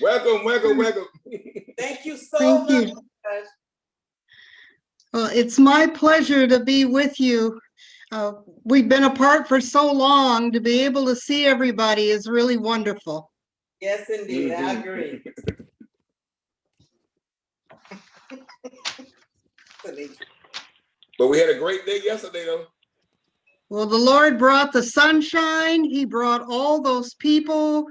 Welcome. Thank you so much. You. Well, it's my pleasure to be with you. We've been apart for so long. To be able to see everybody is really wonderful. Yes, indeed. I agree. But we had a great day yesterday, though. Well, the Lord brought the sunshine. He brought all those people.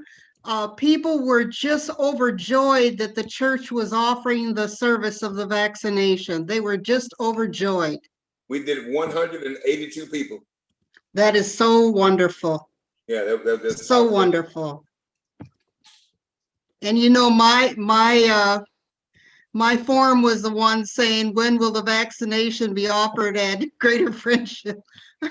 People were just overjoyed that the church was offering the service of the vaccination. They were just overjoyed. We did 182 people. That is so wonderful. Yeah, that's so wonderful. And you know, my form was the one saying, "When will the vaccination be offered at Greater Friendship?" we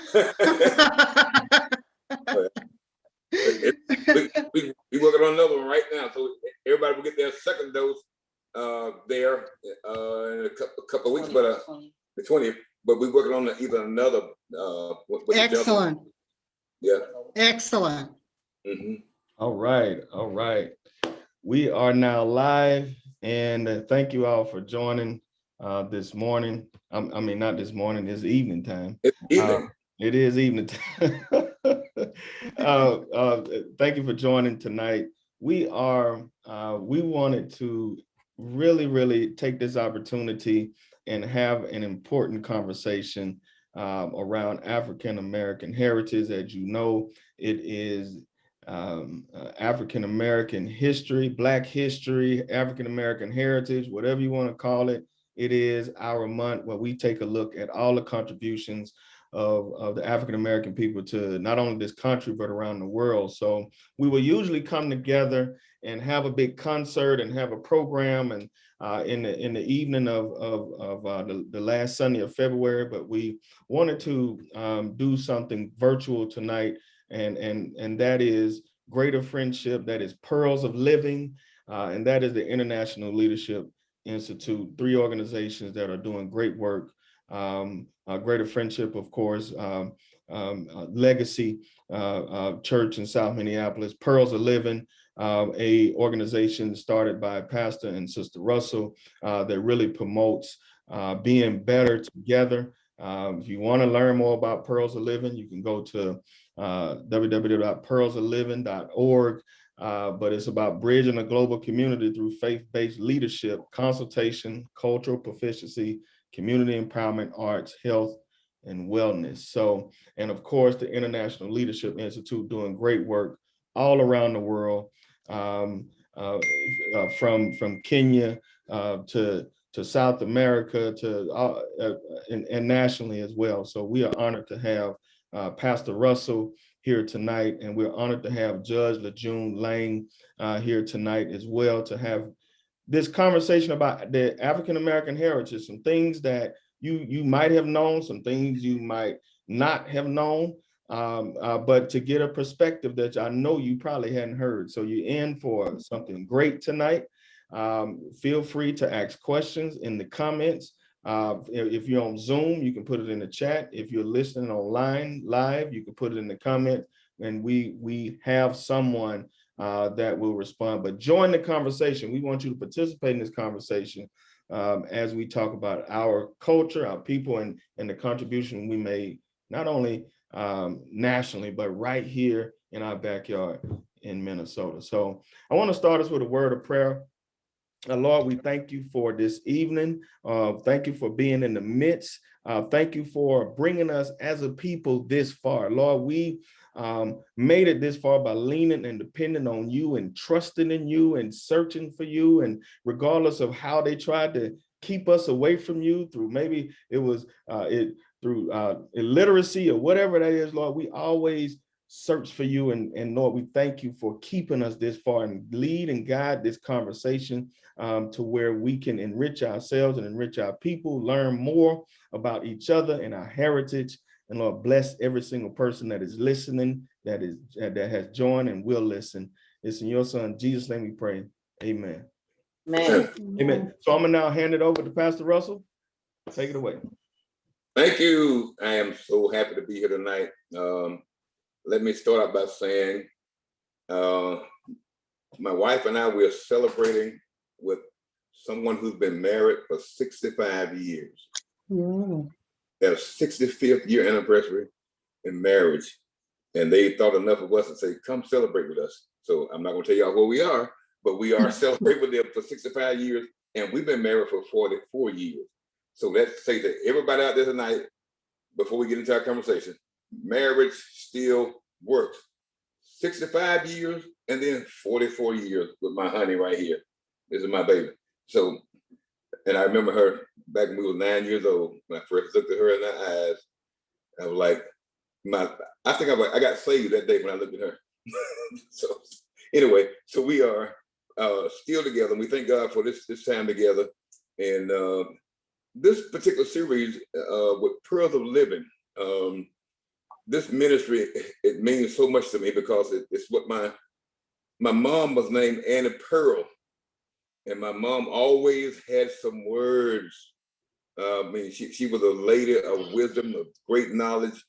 working on another one right now, so everybody will get their second dose there in a couple of weeks, but the 20th. But we're working on even another. Excellent. Yeah. Excellent. All right. We are now live, and thank you all for joining this morning. I mean, not this morning, it's evening time. It's evening. It is evening time. Thank you for joining tonight. We wanted to really take this opportunity and have an important conversation around African American heritage. As you know, it is African American history, Black history, African American heritage, whatever you want to call it. It is our month where we take a look at all the contributions of the African American people to not only this country, but around the world. So we will usually come together and have a big concert and have a program and in the evening of the last Sunday of February, but we wanted to do something virtual tonight, and that is Greater Friendship, that is Pearls of Living, and that is the International Leadership Institute, 3 organizations that are doing great work. Greater Friendship, of course, Legacy Church in South Minneapolis, Pearls of Living, a organization started by Pastor and Sister Russell that really promotes being better together. If you want to learn more about Pearls of Living, you can go to www.pearlsofliving.org. But it's about bridging a global community through faith-based leadership, consultation, cultural proficiency, community empowerment, arts, health, and wellness. So, and of course, the International Leadership Institute doing great work all around the world, from Kenya to South America and nationally as well. So we are honored to have Pastor Russell here tonight, and we're honored to have Judge Lajune Lange here tonight as well, to have this conversation about the African American heritage, some things that you might have known, some things you might not have known, but to get a perspective that I know you probably hadn't heard. So you're in for something great tonight. Feel free to ask questions in the comments. If you're on Zoom, you can put it in the chat. If you're listening online live, you can put it in the comment, and we have someone that will respond. But join the conversation. We want you to participate in this conversation as we talk about our culture, our people, and the contribution we made, not only nationally, but right here in our backyard in Minnesota. So I want to start us with a word of prayer. Lord, we thank you for this evening. Thank you for being in the midst. Thank you for bringing us as a people this far. Lord, we made it this far by leaning and depending on you and trusting in you and searching for you. And regardless of how they tried to keep us away from you, through maybe it was through illiteracy or whatever that is, Lord, we always search for you. And Lord, we thank you for keeping us this far and lead and guide this conversation to where we can enrich ourselves and enrich our people, learn more about each other and our heritage. And Lord, bless every single person that is listening, that has joined and will listen. It's in your son, Jesus' name we pray. Amen. Amen. Amen. So I'm gonna now hand it over to Pastor Russell. Take it away. Thank you. I am so happy to be here tonight. Let me start out by saying My wife and I, we're celebrating with someone who's been married for 65 years. Their 65th year anniversary in marriage. And they thought enough of us and say, come celebrate with us. So I'm not gonna tell y'all where we are, but we are celebrating with them for 65 years. And we've been married for 44 years. So let's say that everybody out there tonight, before we get into our conversation, marriage still works. 65 years and then 44 years with my honey right here. This is my baby. So, and I remember her back when we were 9 years old. When I first looked at her in the eyes, I was like, I think I got saved that day when I looked at her. So anyway, so we are still together. And we thank God for this time together. And this particular series with Pearls of Living, this ministry, it means so much to me because it's what my mom was named Annie Pearl. And my mom always had some words. I mean, she was a lady of wisdom, of great knowledge.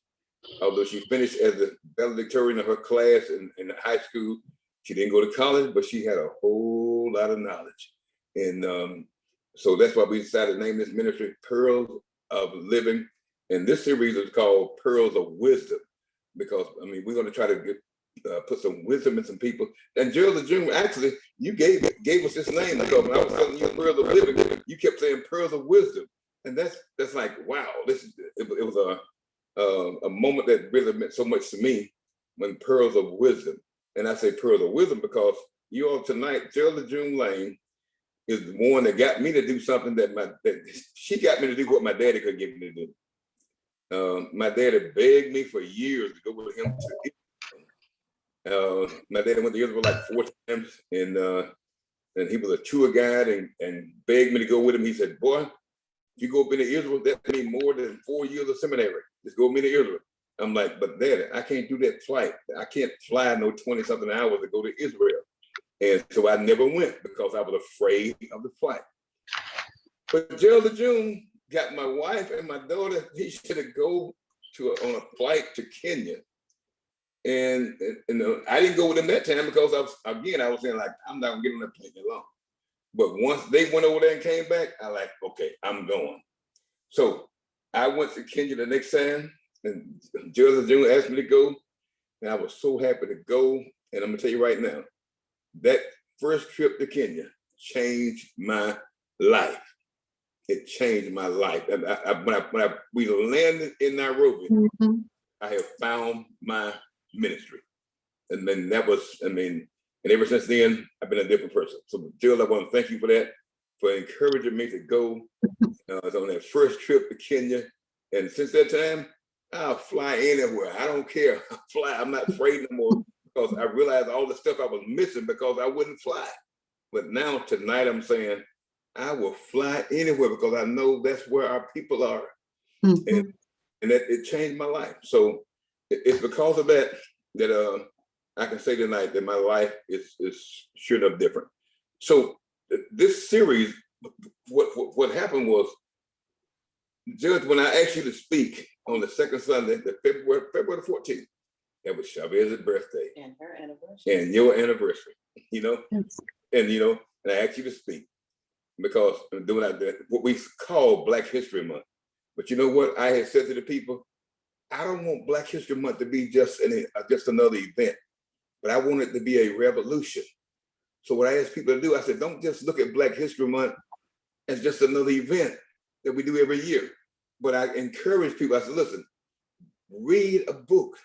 Although she finished as the valedictorian of her class in high school, she didn't go to college, but she had a whole lot of knowledge. And so that's why we decided to name this ministry Pearls of Living. And this series is called Pearls of Wisdom, because I mean, we're going to try to put some wisdom in some people. And Gerald Lajune, actually, you gave us this name because when I was telling you Pearls of Living, you kept saying Pearls of Wisdom. And that's like, wow, it was a moment that really meant so much to me when Pearls of Wisdom. And I say Pearls of Wisdom because you all tonight, Gerald Lajune Lane is the one that got me to do something that she got me to do what my daddy could get me to do. My daddy begged me for years to go with him to Israel. My daddy went to Israel like 4 times, and he was a tour guide and begged me to go with him. He said, boy, if you go up into Israel, that means more than 4 years of seminary. Just go with me to Israel. I'm like, but Daddy, I can't do that flight. I can't fly no 20-something hours to go to Israel. And so I never went because I was afraid of the flight. But Gerald Lajune got my wife and my daughter, he should have go on a flight to Kenya. And I didn't go with him that time because I was saying like, I'm not gonna get on that plane alone. But once they went over there and came back, I like, okay, I'm going. So I went to Kenya the next time, and Gerald Lajune asked me to go, and I was so happy to go. And I'm gonna tell you right now, that first trip to Kenya changed my life. It changed my life. And when we landed in Nairobi, I have found my ministry. And then that was, and ever since then, I've been a different person. So Gerald, I want to thank you for that, for encouraging me to go on that first trip to Kenya. And since that time, I'll fly anywhere. I don't care. I'll fly. I'm not afraid no more because I realized all the stuff I was missing because I wouldn't fly. But now tonight I'm saying I will fly anywhere because I know that's where our people are. And that it changed my life. So it's because of that I can say tonight that my life is sure enough different. So this series, what happened was, Judge, when I asked you to speak on the second Sunday, the February the 14th, that was Chavez's birthday. And her anniversary. And your anniversary, And I asked you to speak because I'm doing what we call Black History Month. But you know what I had said to the people? I don't want Black History Month to be just another event, but I want it to be a revolution. So what I asked people to do, I said, don't just look at Black History Month as just another event that we do every year. But I encourage people, I said, listen, read a book,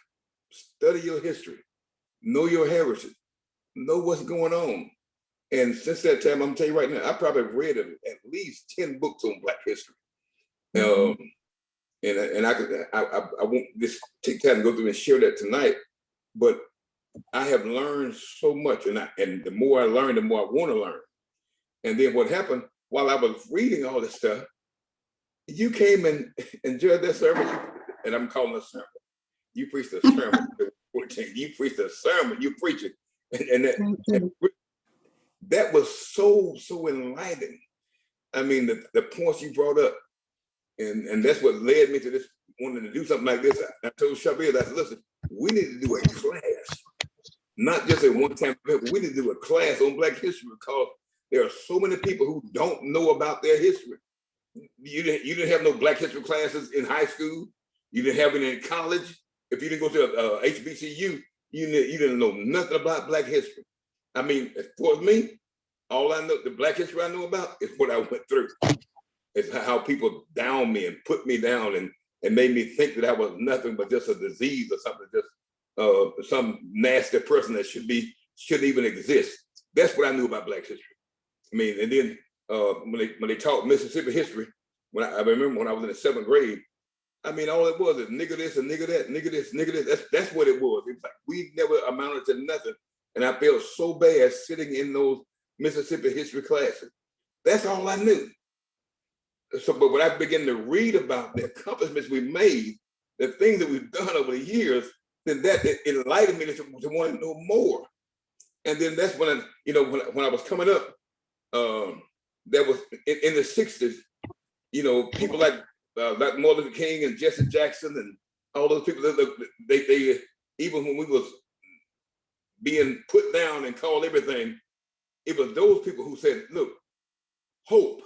study your history, know your heritage, know what's going on. And since that time, I'm gonna tell you right now, I probably read at least 10 books on Black history. And I won't just take time to go through and share that tonight, but I have learned so much, and the more I learn, the more I want to learn. And then what happened while I was reading all this stuff, you came and judged that sermon, and I'm calling it a sermon. You preached a sermon. You preached a sermon. You preach it, and that was so enlightening. I mean, the points you brought up, and that's what led me to this, wanting to do something like this. I told Chavez, I said, listen, we need to do a class not just a one-time event, but we need to do a class on Black history because there are so many people who don't know about their history. You didn't have no Black history classes in high school. You didn't have it in college. If you didn't go to HBCU, you didn't know nothing about Black history. I mean, for me, all I know, the Black history I know about is what I went through. It's how people downed me and put me down and made me think that I was nothing but just a disease or something, just some nasty person that shouldn't even exist. That's what I knew about Black history. I mean, and then when they taught Mississippi history, I remember when I was in the 7th grade, I mean, all it was is nigga this and nigga that, nigga this, nigga this. That's what it was. It's like we never amounted to nothing. And I felt so bad sitting in those Mississippi history classes. That's all I knew. So, but when I began to read about the accomplishments we made, the things that we've done over the years, then that it enlightened me to want to know more. And then that's when when I was coming up, there was in the 60s, people like Martin Luther King and Jesse Jackson and all those people, they even when we was being put down and called everything, it was those people who said, look, hope.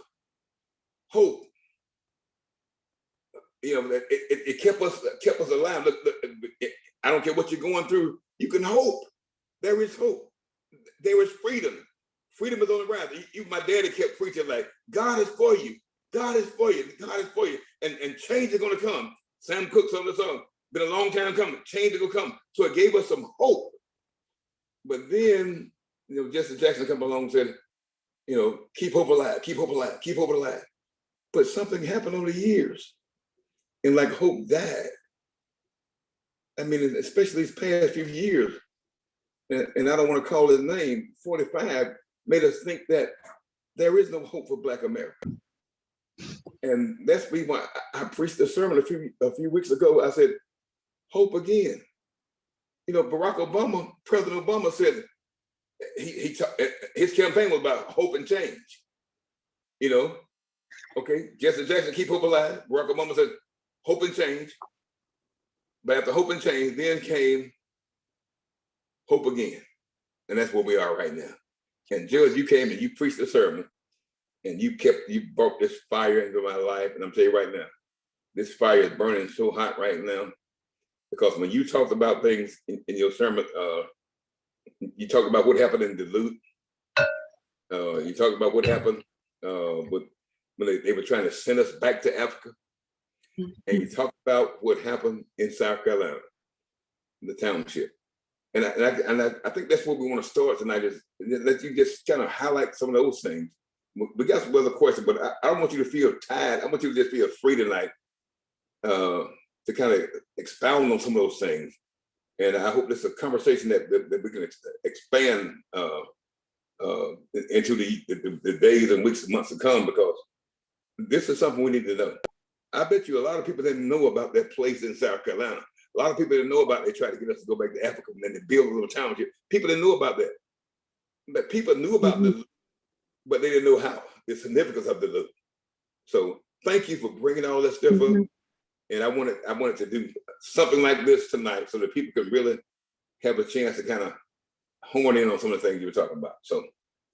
It kept us alive. Look, I don't care what you're going through, you can hope. There is hope. There is freedom. Freedom is on the rise. My daddy kept preaching like, God is for you. God is for you. God is for you. And change is going to come. Sam Cooke sung the song, been a long time coming. Change is going to come. So it gave us some hope. But then, Jesse Jackson come along and said, keep hope alive, keep hope alive, keep hope alive. But something happened over the years. And like hope died. I mean, especially these past few years. And I don't want to call his name, 45, made us think that there is no hope for Black America. And that's why I preached a sermon a few weeks ago. I said, hope again. Barack Obama, President Obama said his campaign was about hope and change. Okay, Jesse Jackson, keep hope alive. Barack Obama said hope and change. But after hope and change, then came hope again. And that's where we are right now. And Judge, you came and you preached a sermon and you brought this fire into my life. And I'm telling you right now, this fire is burning so hot right now. Because when you talked about things in your sermon, you talked about what happened in Duluth. You talked about what happened when they were trying to send us back to Africa. And you talked about what happened in South Carolina, in the township. And I think that's where we want to start tonight, is let you just kind of highlight some of those things. We got some other questions, but I don't want you to feel tired. I want you to just feel free tonight to kind of expound on some of those things. And I hope this is a conversation that we can expand into the days and weeks and months to come, because this is something we need to know. I bet you a lot of people didn't know about that place in South Carolina. A lot of people didn't know about it. They tried to get us to go back to Africa and then they build a little township. People didn't know about that. But people knew about the, but they didn't know how, the significance of the look. So thank you for bringing all that stuff up. And I wanted to do something like this tonight so that people could really have a chance to kind of hone in on some of the things you were talking about. So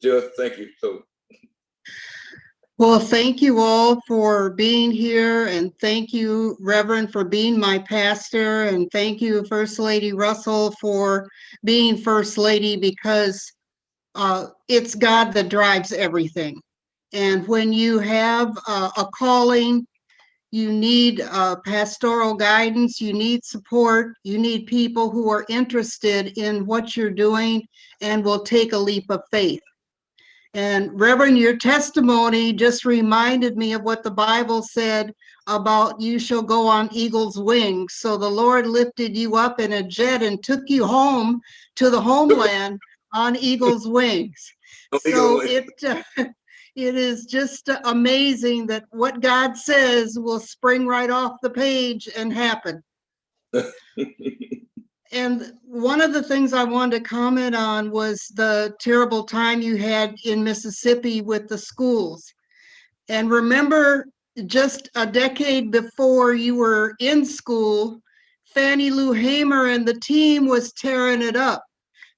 Judge, thank you. So. Well, thank you all for being here, and thank you, Reverend, for being my pastor, and thank you, First Lady Russell, for being First Lady, because it's God that drives everything. And when you have a calling, you need pastoral guidance, you need support, you need people who are interested in what you're doing and will take a leap of faith. And Reverend, your testimony just reminded me of what the Bible said about you shall go on eagle's wings. So the Lord lifted you up in a jet and took you home to the homeland on eagle's wings. So it is just amazing that what God says will spring right off the page and happen. And one of the things I wanted to comment on was the terrible time you had in Mississippi with the schools. And remember, just a decade before you were in school, Fannie Lou Hamer and the team was tearing it up.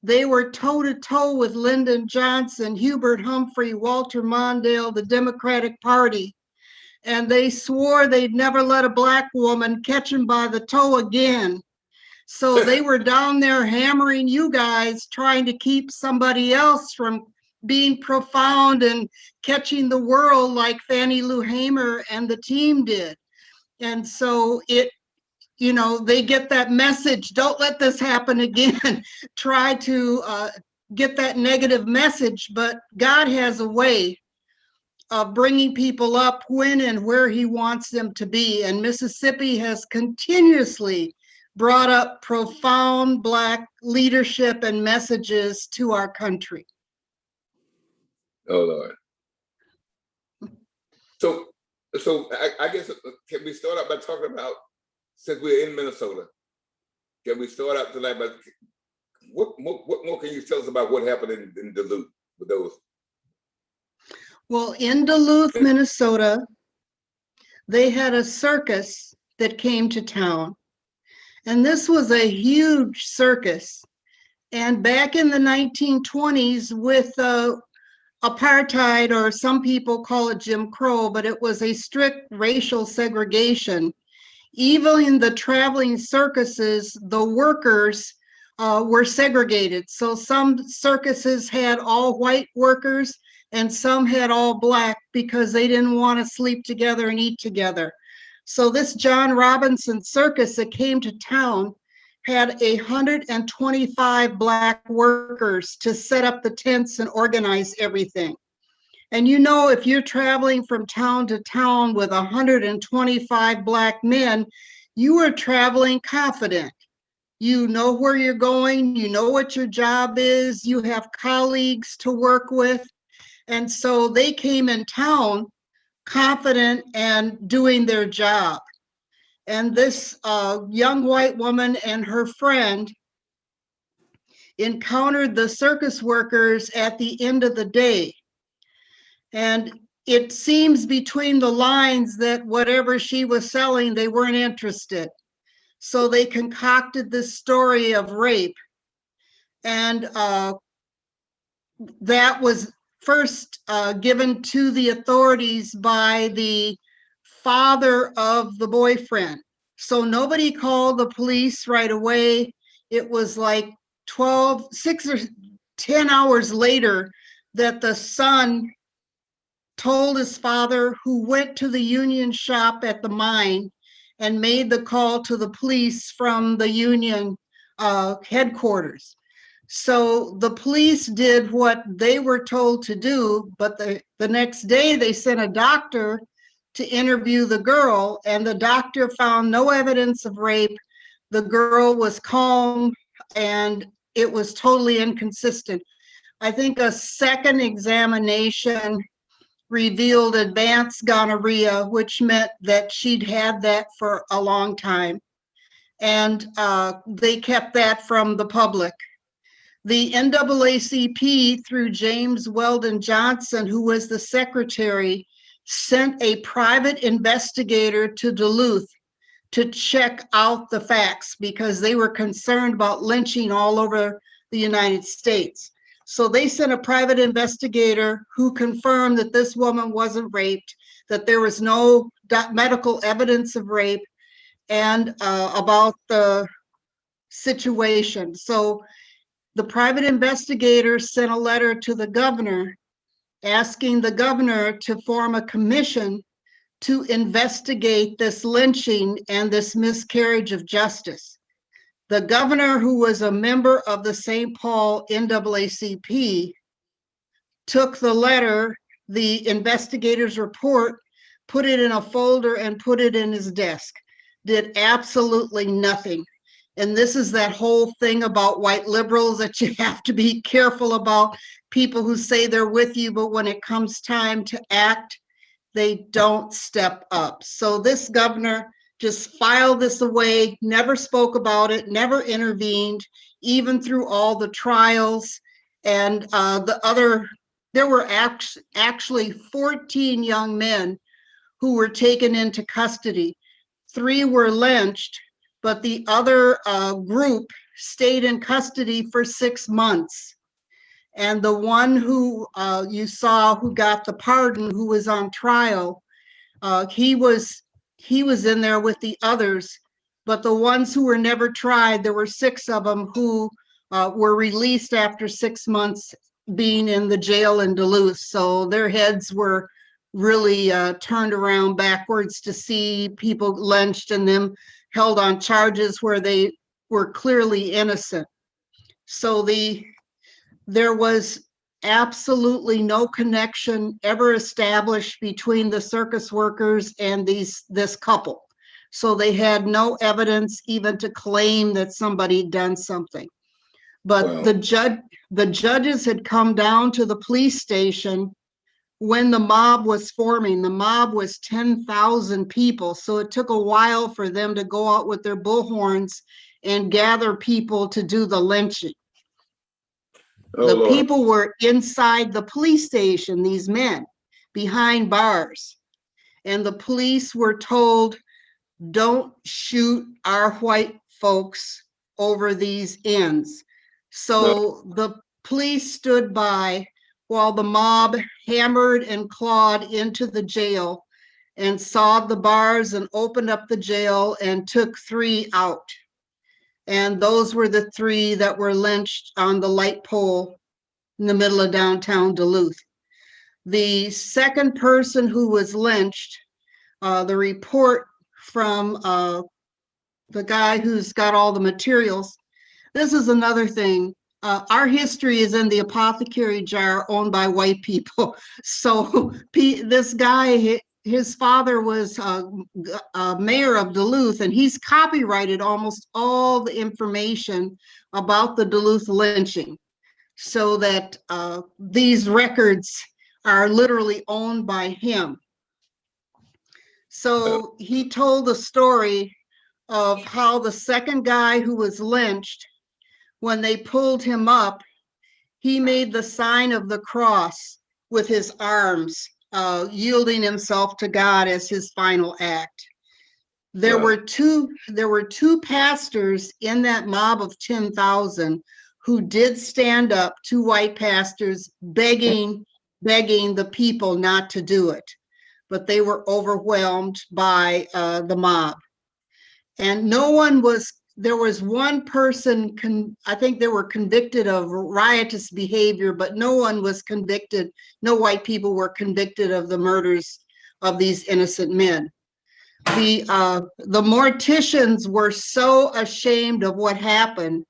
They were toe to toe with Lyndon Johnson, Hubert Humphrey, Walter Mondale, the Democratic Party. And they swore they'd never let a black woman catch him by the toe again. So they were down there hammering you guys, trying to keep somebody else from being profound and catching the world like Fannie Lou Hamer and the team did. And so it, you know, they get that message, don't let this happen again. Try to get that negative message, but God has a way of bringing people up when and where he wants them to be. And Mississippi has continuously brought up profound Black leadership and messages to our country. Oh, Lord. So I guess, can we start out by talking about, since we're in Minnesota, can we start out tonight by, what more can you tell us about what happened in Duluth with those? Well, in Duluth, Minnesota, they had a circus that came to town. And this was a huge circus. And back in the 1920s with apartheid, or some people call it Jim Crow, but it was a strict racial segregation. Even in the traveling circuses, the workers were segregated. So some circuses had all white workers and some had all Black because they didn't want to sleep together and eat together. So this John Robinson circus that came to town had 125 Black workers to set up the tents and organize everything. And you know, if you're traveling from town to town with 125 Black men, you are traveling confident. You know where you're going, you know what your job is, you have colleagues to work with. And so they came in town confident and doing their job. And this young white woman and her friend encountered the circus workers at the end of the day. And it seems between the lines that whatever she was selling, they weren't interested. So they concocted this story of rape. And that was first given to the authorities by the father of the boyfriend. So nobody called the police right away. It was like 6 or 10 hours later that the son told his father, who went to the union shop at the mine and made the call to the police from the union headquarters. So the police did what they were told to do, but the next day they sent a doctor to interview the girl, and the doctor found no evidence of rape. The girl was calm, and it was totally inconsistent. I think a second examination revealed advanced gonorrhea, which meant that she'd had that for a long time. And they kept that from the public. The NAACP, through James Weldon Johnson, who was the secretary, sent a private investigator to Duluth to check out the facts because they were concerned about lynching all over the United States. So they sent a private investigator who confirmed that this woman wasn't raped, that there was no medical evidence of rape, and about the situation. So the private investigator sent a letter to the governor asking the governor to form a commission to investigate this lynching and this miscarriage of justice. The governor, who was a member of the St. Paul NAACP, took the letter, the investigator's report, put it in a folder and put it in his desk, did absolutely nothing. And this is that whole thing about white liberals that you have to be careful about, people who say they're with you, but when it comes time to act, they don't step up. So this governor just filed this away, never spoke about it, never intervened, even through all the trials. And there were actually 14 young men who were taken into custody. 3 were lynched, but the other group stayed in custody for 6 months. And the one who you saw who got the pardon, who was on trial, he was in there with the others. But the ones who were never tried, there were 6 of them who were released after 6 months being in the jail in Duluth. So their heads were really turned around backwards to see people lynched and them held on charges where they were clearly innocent. So there was absolutely no connection ever established between the circus workers and this couple. So they had no evidence even to claim that somebody had done something. But Wow. the judges had come down to the police station when the mob was forming. The mob was 10,000 people. So it took a while for them to go out with their bullhorns and gather people to do the lynching. Oh, The Lord. people were inside the police station, these men, behind bars. And the police were told, don't shoot our white folks over these ends. So the police stood by while the mob hammered and clawed into the jail and sawed the bars and opened up the jail and took 3 out. And those were the 3 that were lynched on the light pole in the middle of downtown Duluth. The second person who was lynched, the report from the guy who's got all the materials. This is another thing. Our history is in the apothecary jar owned by white people. So this guy, his father was mayor of Duluth, and he's copyrighted almost all the information about the Duluth lynching, so that these records are literally owned by him. So he told the story of how the second guy who was lynched, when they pulled him up, he made the sign of the cross with his arms, yielding himself to God as his final act. There were two pastors in that mob of 10,000 who did stand up, 2 white pastors begging the people not to do it, but they were overwhelmed by the mob. And there was one person, I think they were convicted of riotous behavior, but no one was convicted, no white people were convicted of the murders of these innocent men. The morticians were so ashamed of what happened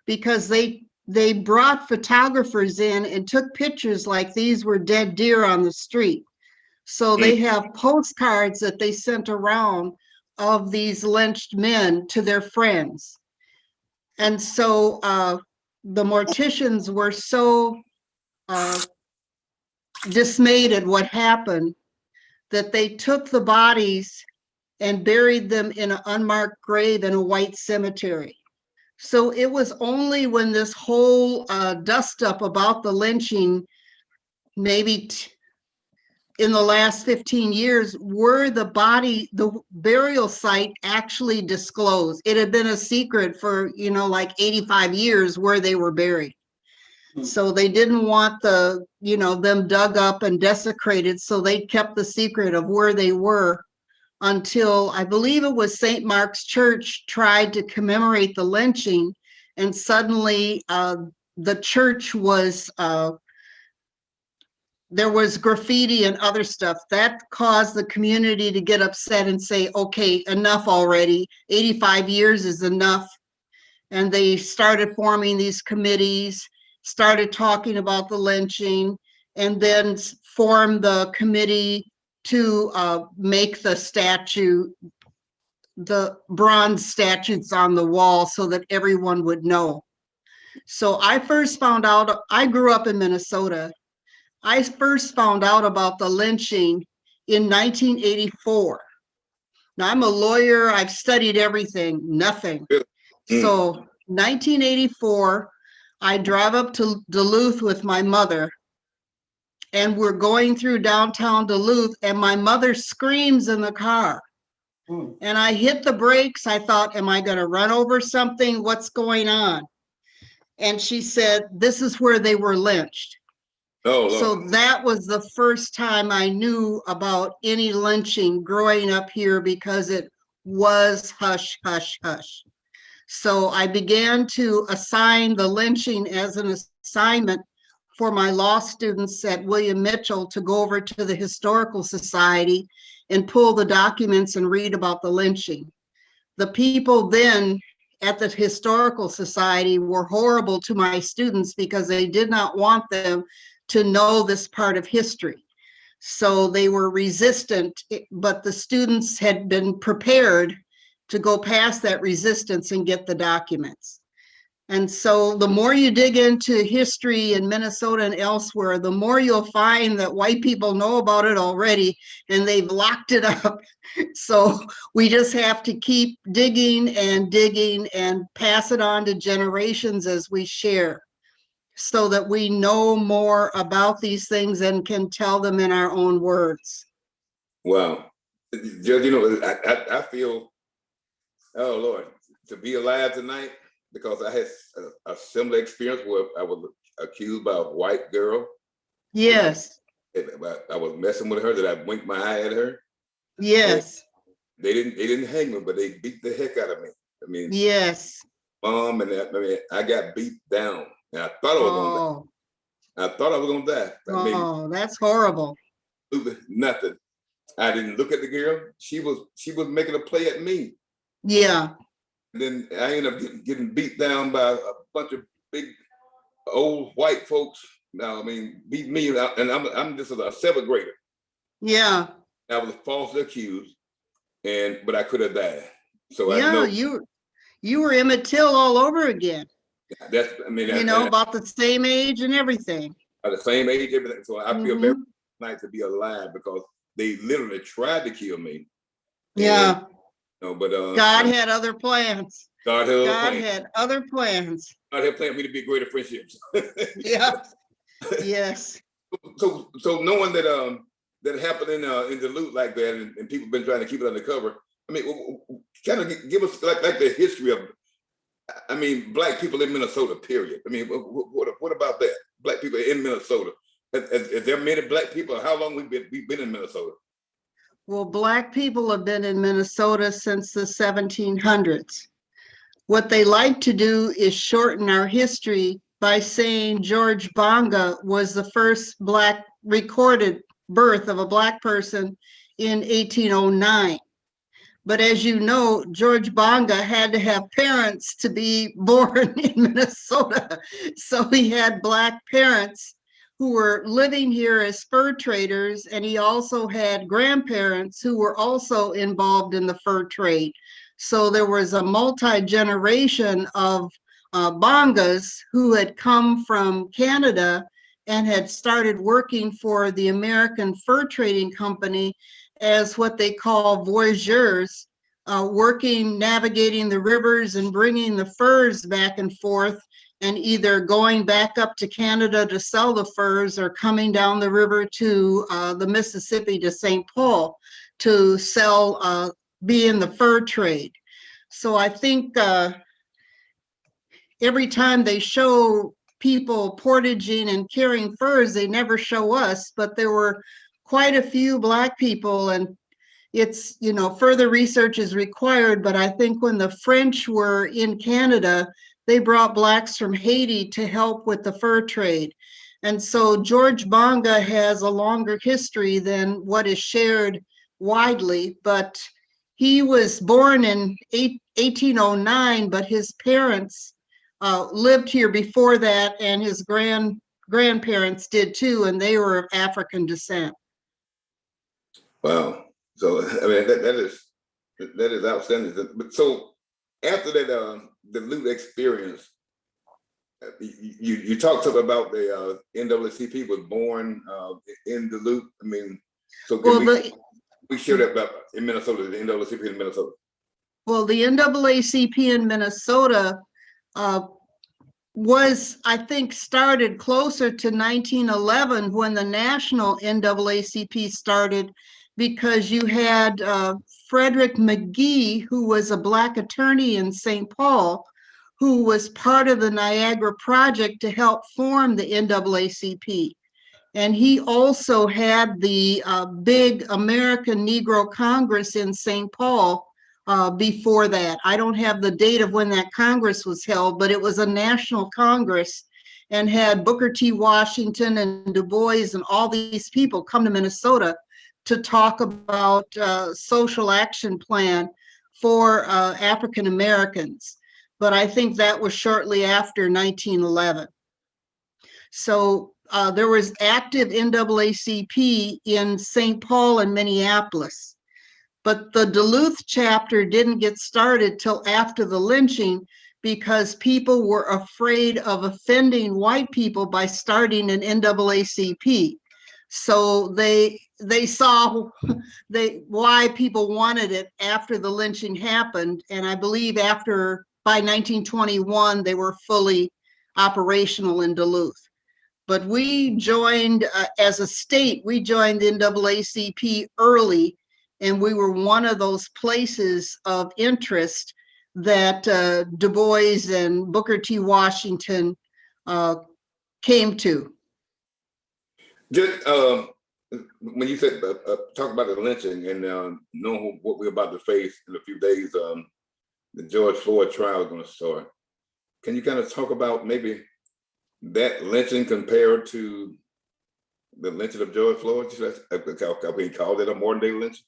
because they brought photographers in and took pictures like these were dead deer on the street. So they have postcards that they sent around of these lynched men to their friends. And so the morticians were so dismayed at what happened that they took the bodies and buried them in an unmarked grave in a white cemetery. So it was only when this whole dust up about the lynching, maybe in the last 15 years, were the burial site actually disclosed. It had been a secret for, like 85 years where they were buried. So they didn't want them dug up and desecrated. So they kept the secret of where they were until, I believe it was St. Mark's Church tried to commemorate the lynching. And suddenly the church was, there was graffiti and other stuff that caused the community to get upset and say, okay, enough already. 85 years is enough. And they started forming these committees, started talking about the lynching, and then formed the committee to make the statue, the bronze statues on the wall so that everyone would know. So I first found out, I grew up in Minnesota. I first found out about the lynching in 1984. Now I'm a lawyer, I've studied everything, nothing. So 1984, I drive up to Duluth with my mother, and we're going through downtown Duluth, and my mother screams in the car. And I hit the brakes. I thought, am I going to run over something? What's going on? And she said, this is where they were lynched. Oh, So Lord. that was the first time I knew about any lynching growing up here, because it was hush, hush, hush. So I began to assign the lynching as an assignment for my law students at William Mitchell to go over to the Historical Society and pull the documents and read about the lynching. The people then at the Historical Society were horrible to my students because they did not want them to know this part of history. So they were resistant, but the students had been prepared to go past that resistance and get the documents. And so the more you dig into history in Minnesota and elsewhere, the more you'll find that white people know about it already and they've locked it up. So we just have to keep digging and pass it on to generations as we share, so that we know more about these things and can tell them in our own words. Wow. Judge, you know, I feel, oh Lord, to be alive tonight, because I had a similar experience where I was accused by a white girl. Yes. I was messing with her, that I winked my eye at her. Yes. They didn't hang me, but they beat the heck out of me. I mean, yes. I got beat down, and I thought I was gonna die. I thought I was gonna die. Oh, that's horrible. Nothing. I didn't look at the girl. She was making a play at me. Yeah. And then I ended up getting beat down by a bunch of big old white folks. Now, I mean, beat me, and I'm just a seventh grader. Yeah. I was falsely accused, but I could have died. So yeah, I know you were Emmett Till all over again. that's, I mean, About the same age and everything. At the same age, everything. So I feel very nice to be alive, because they literally tried to kill me. Yeah. But God had other plans. God had other plans. God had planned me to be greater friendships. Yeah. Yes. So knowing that happened in Duluth like that, and people been trying to keep it undercover. I mean, kind of give us like the history of, I mean, Black people in Minnesota, period. I mean, what about that? Black people in Minnesota. Is there many Black people? How long we've been in Minnesota? Well, Black people have been in Minnesota since the 1700s. What they like to do is shorten our history by saying George Bonga was the first Black recorded birth of a Black person in 1809. But as you know, George Bonga had to have parents to be born in Minnesota. So he had Black parents who were living here as fur traders, and he also had grandparents who were also involved in the fur trade. So there was a multi-generation of Bongas who had come from Canada and had started working for the American Fur Trading Company as what they call voyageurs, navigating the rivers and bringing the furs back and forth, and either going back up to Canada to sell the furs or coming down the river to the Mississippi to St. Paul to sell, be in the fur trade. So I think every time they show people portaging and carrying furs, they never show us, but there were quite a few Black people, and it's, further research is required, but I think when the French were in Canada, they brought Blacks from Haiti to help with the fur trade. And so George Bonga has a longer history than what is shared widely, but he was born in 1809, but his parents lived here before that, and his grandparents did too, and they were of African descent. Wow. So I mean, that is outstanding. But so after that Duluth experience, you talked about the NAACP was born in Duluth. I mean, so we share that about in Minnesota, the NAACP in Minnesota. Well, the NAACP in Minnesota was, I think, started closer to 1911 when the national NAACP started, because you had Frederick McGee, who was a Black attorney in St. Paul, who was part of the Niagara Project to help form the NAACP. And he also had the big American Negro Congress in St. Paul before that. I don't have the date of when that Congress was held, but it was a national Congress and had Booker T. Washington and Du Bois and all these people come to Minnesota to talk about social action plan for African Americans. But I think that was shortly after 1911. So there was active NAACP in St. Paul and Minneapolis. But the Duluth chapter didn't get started till after the lynching because people were afraid of offending white people by starting an NAACP. So they saw why people wanted it after the lynching happened. And I believe by 1921, they were fully operational in Duluth. But we joined, as a state, we joined the NAACP early, and we were one of those places of interest that Du Bois and Booker T. Washington came to. Just when you said talk about the lynching and know what we're about to face in a few days, the George Floyd trial is going to start. Can you kind of talk about maybe that lynching compared to the lynching of George Floyd? Can we call that a modern day lynching?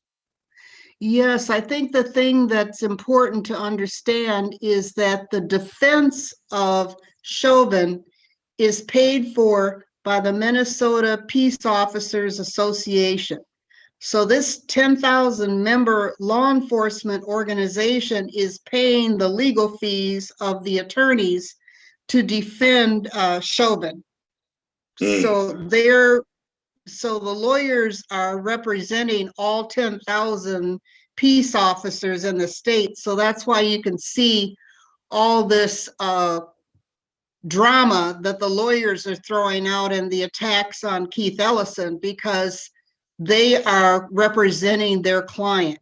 Yes, I think the thing that's important to understand is that the defense of Chauvin is paid for by the Minnesota Peace Officers Association. So this 10,000 member law enforcement organization is paying the legal fees of the attorneys to defend Chauvin. So the lawyers are representing all 10,000 peace officers in the state. So that's why you can see all this drama that the lawyers are throwing out and the attacks on Keith Ellison, because they are representing their client.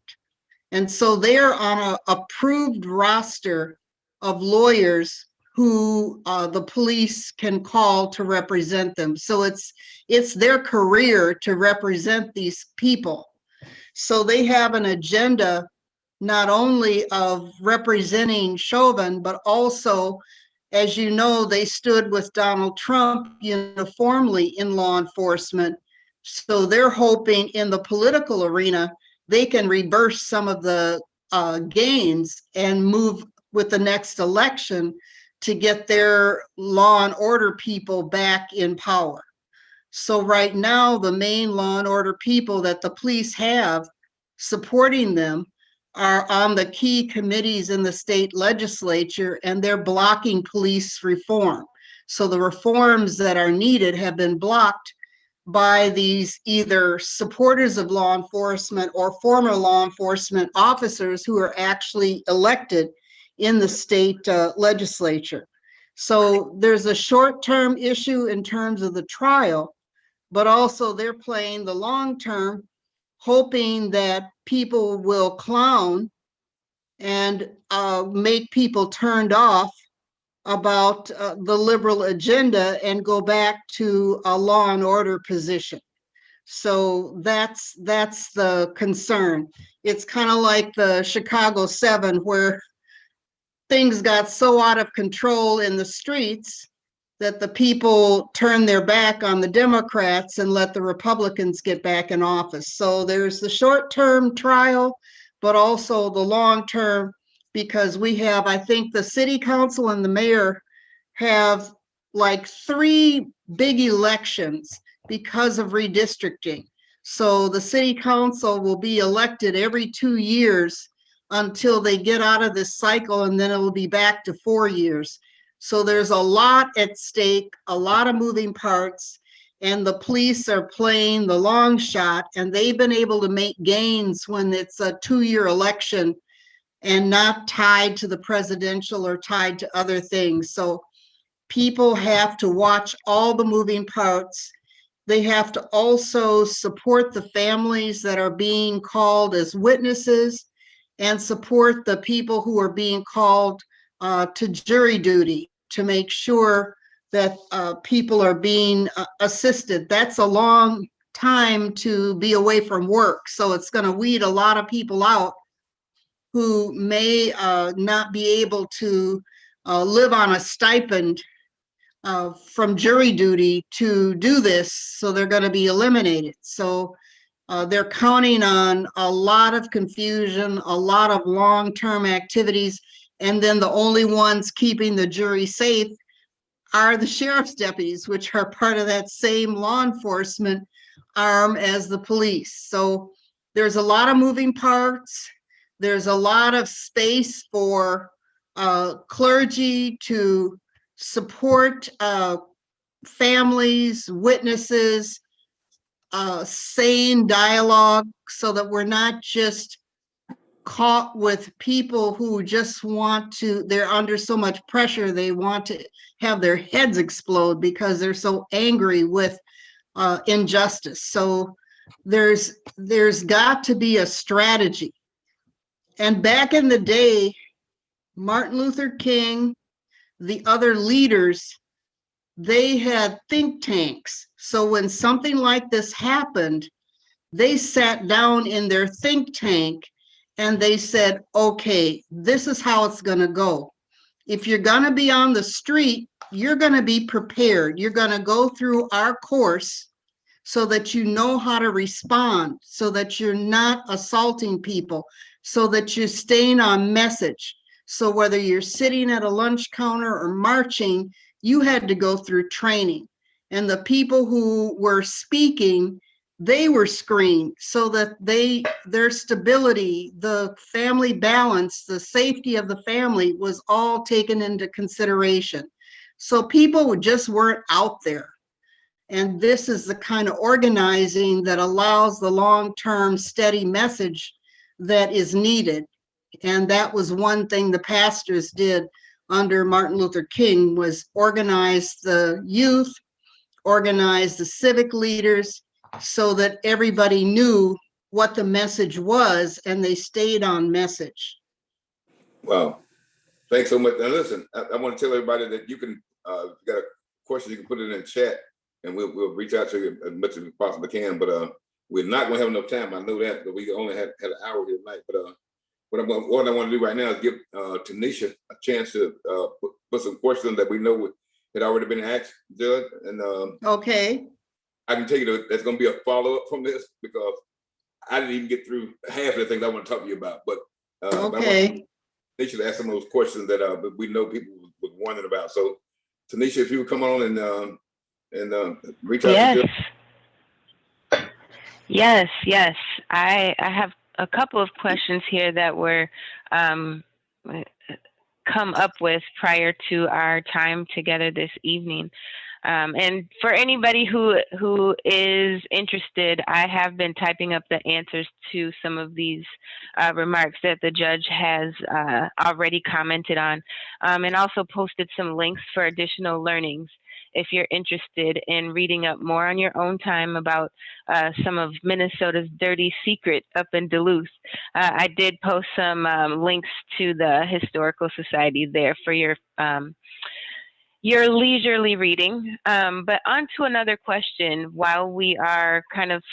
And so they're on an approved roster of lawyers who the police can call to represent them. So it's their career to represent these people. So they have an agenda not only of representing Chauvin, but also, as you know, they stood with Donald Trump uniformly in law enforcement. So they're hoping in the political arena, they can reverse some of the gains and move with the next election to get their law and order people back in power. So right now, the main law and order people that the police have supporting them are on the key committees in the state legislature, and they're blocking police reform. So the reforms that are needed have been blocked by these either supporters of law enforcement or former law enforcement officers who are actually elected in the state legislature. So there's a short-term issue in terms of the trial, but also they're playing the long-term, hoping that people will clown and make people turned off about the liberal agenda and go back to a law and order position. So that's the concern. It's kind of like the Chicago 7, where things got so out of control in the streets that the people turned their back on the Democrats and let the Republicans get back in office. So there's the short-term trial, but also the long-term, because we have, I think the city council and the mayor have like 3 big elections because of redistricting. So the city council will be elected every 2 years until they get out of this cycle, and then it will be back to 4 years. So there's a lot at stake, a lot of moving parts, and the police are playing the long shot, and they've been able to make gains when it's a 2-year election and not tied to the presidential or tied to other things. So people have to watch all the moving parts. They have to also support the families that are being called as witnesses and support the people who are being called to jury duty to make sure that people are being assisted. That's a long time to be away from work. So it's going to weed a lot of people out who may not be able to live on a stipend from jury duty to do this. So they're going to be eliminated. So they're counting on a lot of confusion, a lot of long-term activities. And then the only ones keeping the jury safe are the sheriff's deputies, which are part of that same law enforcement arm as the police. So there's a lot of moving parts. There's a lot of space for clergy to support families, witnesses, sane dialogue, so that we're not just caught with people who just want to, they're under so much pressure, they want to have their heads explode because they're so angry with injustice. So there's got to be a strategy. And back in the day, Martin Luther King, the other leaders, they had think tanks. So when something like this happened, they sat down in their think tank and they said, okay, this is how it's going to go. If you're going to be on the street, you're going to be prepared. You're going to go through our course so that you know how to respond, so that you're not assaulting people, so that you're staying on message. So whether you're sitting at a lunch counter or marching, you had to go through training. And the people who were speaking, they were screened so that their stability, the family balance, the safety of the family was all taken into consideration. So people just weren't out there. And this is the kind of organizing that allows the long-term steady message that is needed. And that was one thing the pastors did under Martin Luther King, was organize the youth, organize the civic leaders, so that everybody knew what the message was and they stayed on message. Wow. Thanks so much. Now listen, I want to tell everybody that you can, if you got a question, you can put it in the chat and we'll reach out to you as much as we possibly can. But we're not going to have enough time. I know that, but we only had an hour here tonight. But what I want to do right now is give Tanisha a chance to put some questions that we know had already been asked, Judge. And okay. I can tell you that there's going to be a follow-up from this because I didn't even get through half of the things I want to talk to you about. But okay. Tanisha to ask some of those questions that we know people was wondering about. So, Tanisha, if you would come on and reach out to Judge. Yes. I have a couple of questions here that were come up with prior to our time together this evening. And for anybody who is interested, I have been typing up the answers to some of these remarks that the judge has already commented on, and also posted some links for additional learnings if you're interested in reading up more on your own time about some of Minnesota's dirty secret up in Duluth. I did post some links to the Historical Society there for your leisurely reading. But on to another question, while we are kind of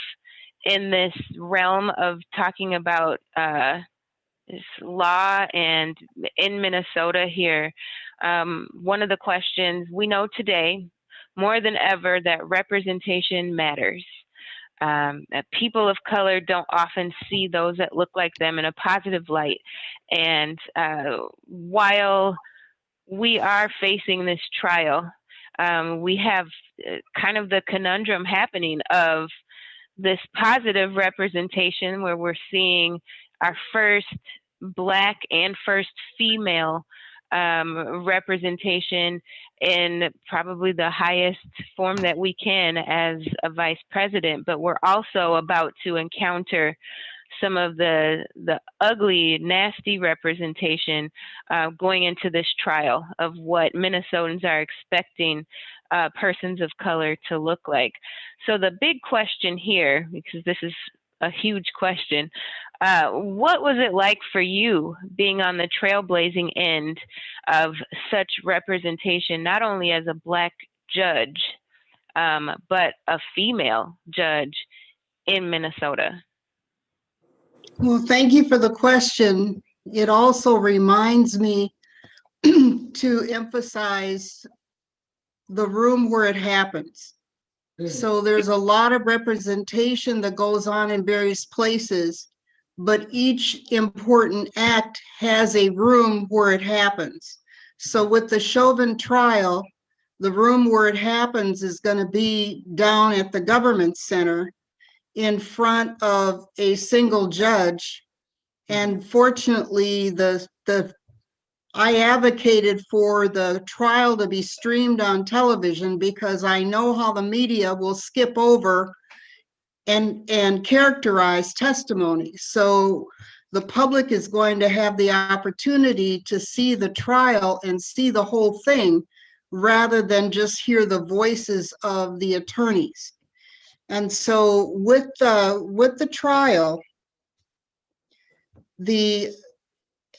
in this realm of talking about this law and in Minnesota here, one of the questions, we know today more than ever that representation matters. That people of color don't often see those that look like them in a positive light. And while we are facing this trial, we have kind of the conundrum happening of this positive representation where we're seeing our first Black and first female representation in probably the highest form that we can as a vice president, but we're also about to encounter some of the ugly, nasty representation going into this trial of what Minnesotans are expecting persons of color to look like. So the big question here, because this is a huge question, what was it like for you being on the trailblazing end of such representation, not only as a Black judge, but a female judge in Minnesota? Well, thank you for the question. It also reminds me to emphasize the room where it happens. So there's a lot of representation that goes on in various places, but each important act has a room where it happens. So with the Chauvin trial, the room where it happens is going to be down at the government center in front of a single judge. And fortunately, I advocated for the trial to be streamed on television because I know how the media will skip over and characterize testimony. So the public is going to have the opportunity to see the trial and see the whole thing rather than just hear the voices of the attorneys. And so with the trial,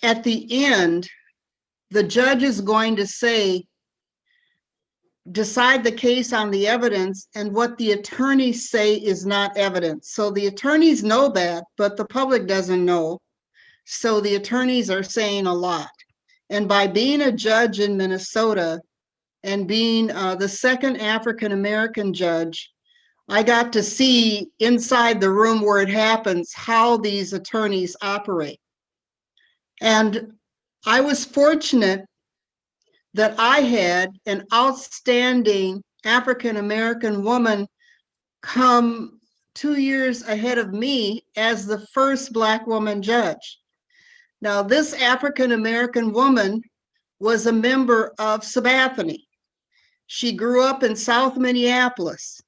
at the end, the judge is going to say, decide the case on the evidence, and what the attorneys say is not evidence. So the attorneys know that, but the public doesn't know. So the attorneys are saying a lot. And by being a judge in Minnesota and being the second African-American judge, I got to see inside the room where it happens how these attorneys operate. And I was fortunate that I had an outstanding African-American woman come 2 years ahead of me as the first Black woman judge. Now, this African-American woman was a member of Sabathani. She grew up in South Minneapolis.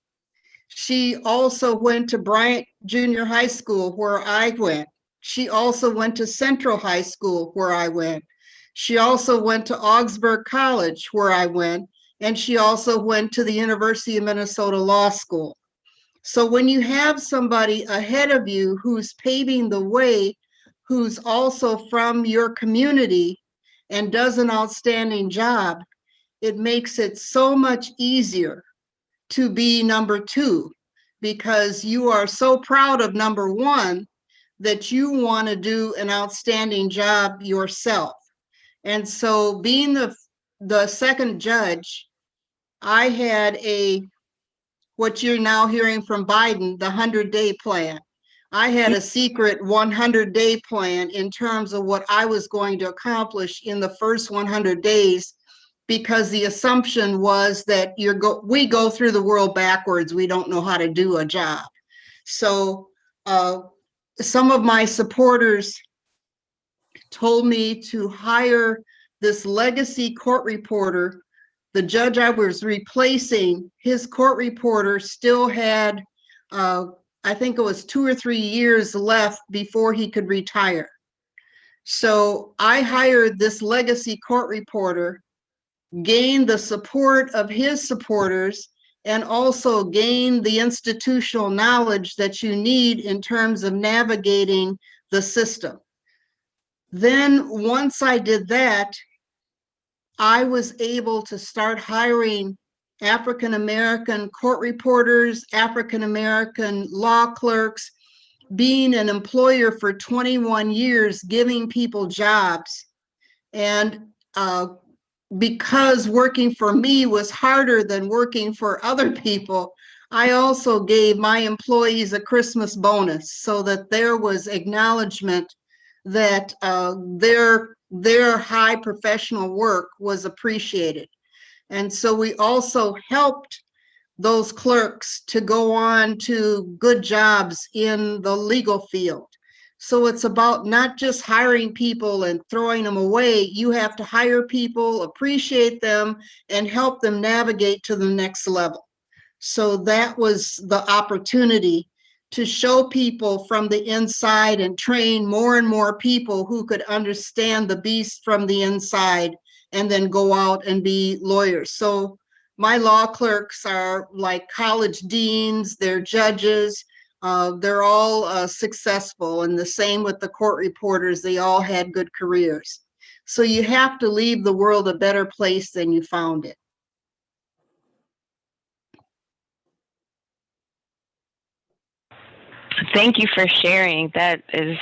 She also went to Bryant Junior High School, where I went. She also went to Central High School, where I went. She also went to Augsburg College, where I went, and she also went to the University of Minnesota Law School. So when you have somebody ahead of you who's paving the way, who's also from your community and does an outstanding job, it makes it so much easier to be number two, because you are so proud of number one that you want to do an outstanding job yourself. And so being the second judge, I had what you're now hearing from Biden, the 100-day plan. I had a secret 100-day plan in terms of what I was going to accomplish in the first 100 days, because the assumption was that we go through the world backwards. We don't know how to do a job. So some of my supporters told me to hire this legacy court reporter. The judge I was replacing, his court reporter still had, I think it was 2 or 3 years left before he could retire. So I hired this legacy court reporter, gained the support of his supporters, and also gained the institutional knowledge that you need in terms of navigating the system. Then once I did that, I was able to start hiring African-American court reporters, African-American law clerks, being an employer for 21 years, giving people jobs. And because working for me was harder than working for other people, I also gave my employees a Christmas bonus so that there was acknowledgement that their high professional work was appreciated. And so we also helped those clerks to go on to good jobs in the legal field. So it's about not just hiring people and throwing them away. You have to hire people, appreciate them, and help them navigate to the next level. So that was the opportunity to show people from the inside and train more and more people who could understand the beast from the inside and then go out and be lawyers. So my law clerks are like college deans, they're judges, they're all successful, and the same with the court reporters, they all had good careers. So you have to leave the world a better place than you found it. Thank you for sharing. That is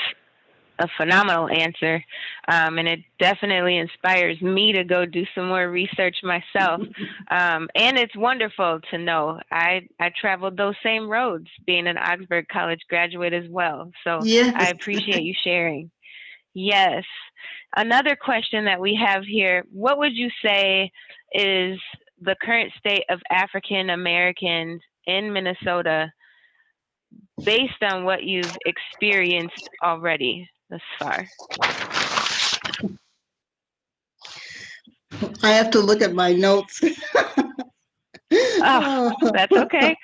a phenomenal answer. And it definitely inspires me to go do some more research myself. And it's wonderful to know. I traveled those same roads, being an Augsburg College graduate as well. So Yes. I appreciate you sharing. Yes. Another question that we have here, what would you say is the current state of African Americans in Minnesota based on what you've experienced already thus far? I have to look at my notes. Oh, that's okay.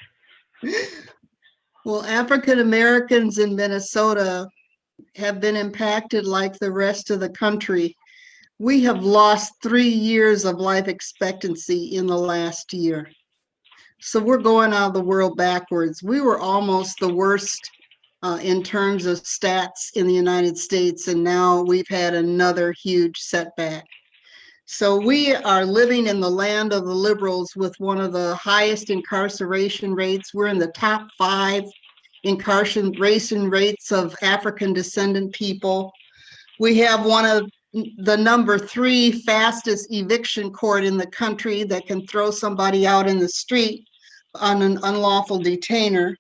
Well, African Americans in Minnesota have been impacted like the rest of the country. We have lost 3 years of life expectancy in the last year. So we're going out of the world backwards. We were almost the worst in terms of stats in the United States, and now we've had another huge setback. So we are living in the land of the liberals with one of the highest incarceration rates. We're in the top 5 incarceration rates of African descendant people. We have one of the number 3 fastest eviction court in the country that can throw somebody out in the street on an unlawful detainer.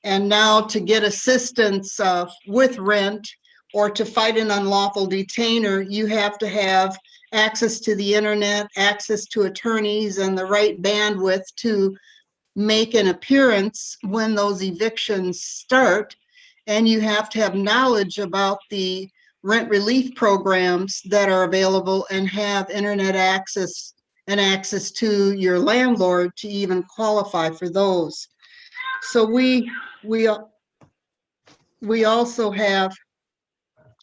And now to get assistance with rent or to fight an unlawful detainer, you have to have access to the internet, access to attorneys, and the right bandwidth to make an appearance when those evictions start. And you have to have knowledge about the rent relief programs that are available and have internet access and access to your landlord to even qualify for those. So we also have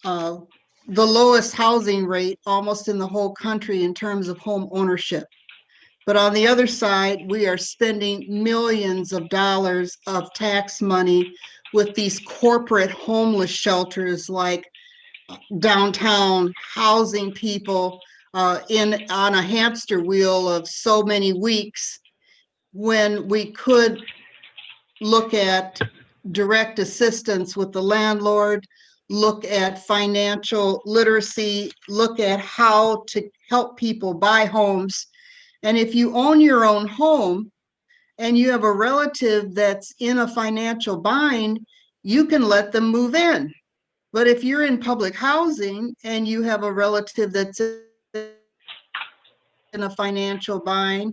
the lowest housing rate almost in the whole country in terms of home ownership. But on the other side, we are spending millions of dollars of tax money with these corporate homeless shelters like downtown, housing people on a hamster wheel of so many weeks, when we could look at direct assistance with the landlord, look at financial literacy, look at how to help people buy homes. And if you own your own home and you have a relative that's in a financial bind, you can let them move in. But if you're in public housing and you have a relative that's in a financial bind,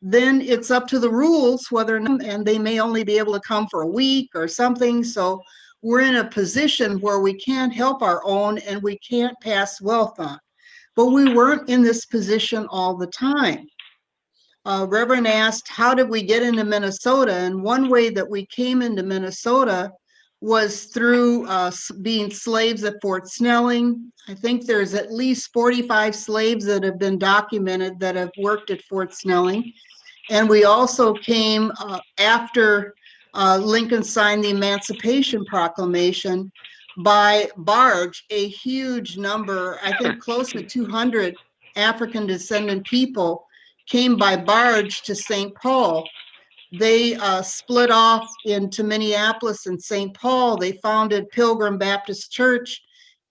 then it's up to the rules whether or not, and they may only be able to come for a week or something. So we're in a position where we can't help our own and we can't pass wealth on. But we weren't in this position all the time. Reverend asked, how did we get into Minnesota? And one way that we came into Minnesota was through being slaves at Fort Snelling. I think there's at least 45 slaves that have been documented that have worked at Fort Snelling. And we also came after Lincoln signed the Emancipation Proclamation by barge. A huge number, I think close to 200 African descendant people came by barge to St. Paul. They split off into Minneapolis and St. Paul. They founded Pilgrim Baptist Church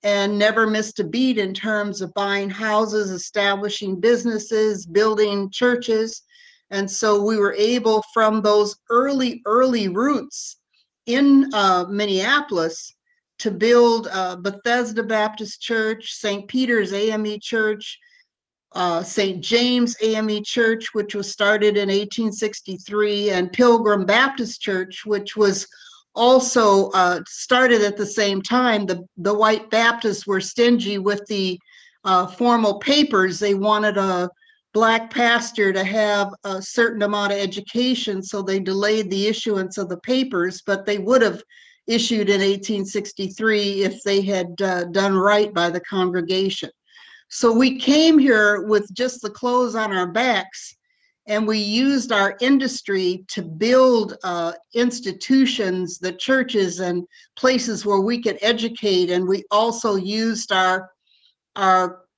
and never missed a beat in terms of buying houses, establishing businesses, building churches. And so we were able, from those early roots in Minneapolis, to build Bethesda Baptist Church, St. Peter's AME Church, St. James AME Church, which was started in 1863, and Pilgrim Baptist Church, which was also started at the same time. The white Baptists were stingy with the formal papers. They wanted a Black pastor to have a certain amount of education, so they delayed the issuance of the papers, but they would have issued in 1863 if they had done right by the congregation. So we came here with just the clothes on our backs, And we used our industry to build institutions, the churches and places where we could educate. And we also used our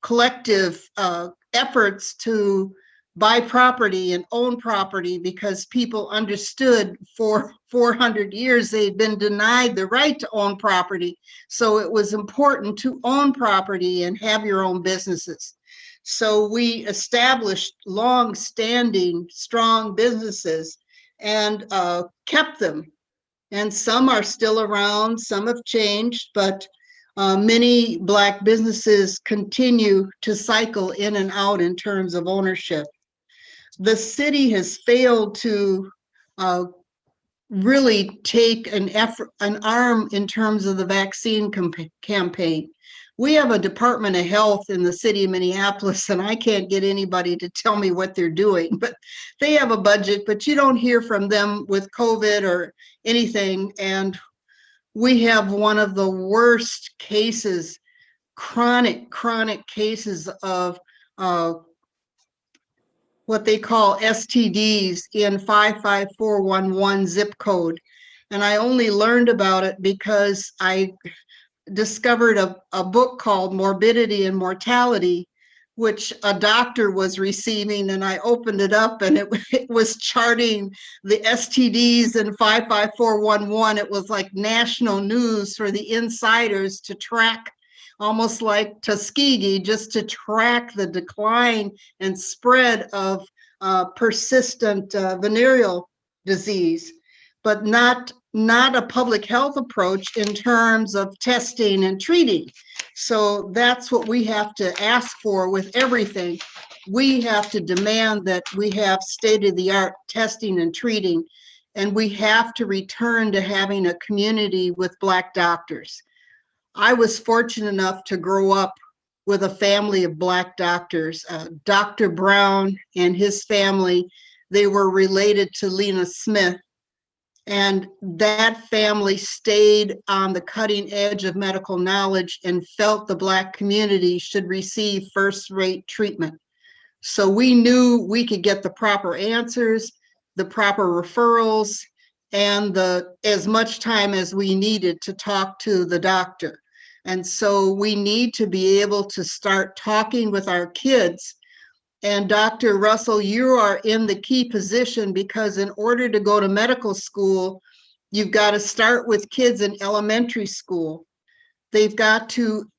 collective efforts to buy property and own property, because people understood for 400 years they'd been denied the right to own property. So it was important to own property and have your own businesses. So we established long-standing, strong businesses and kept them. And some are still around, some have changed, but many Black businesses continue to cycle in and out in terms of ownership. The city has failed to really take an arm in terms of the vaccine campaign. We have a Department of Health in the city of Minneapolis, and I can't get anybody to tell me what they're doing, but they have a budget, but you don't hear from them with COVID or anything. And we have one of the worst cases, chronic cases of what they call STDs in 55411 zip code. And I only learned about it because I discovered a book called Morbidity and Mortality, which a doctor was receiving, and I opened it up and it was charting the STDs in 55411. It was like national news for the insiders to track, almost like Tuskegee, just to track the decline and spread of persistent venereal disease, but not a public health approach in terms of testing and treating. So that's what we have to ask for with everything. We have to demand that we have state-of-the-art testing and treating, and we have to return to having a community with Black doctors. I was fortunate enough to grow up with a family of Black doctors. Dr. Brown and his family, they were related to Lena Smith. And that family stayed on the cutting edge of medical knowledge and felt the Black community should receive first-rate treatment. So we knew we could get the proper answers, the proper referrals, and as much time as we needed to talk to the doctor. And so we need to be able to start talking with our kids. And Dr. Russell, you are in the key position, because in order to go to medical school, you've got to start with kids in elementary school. They've got to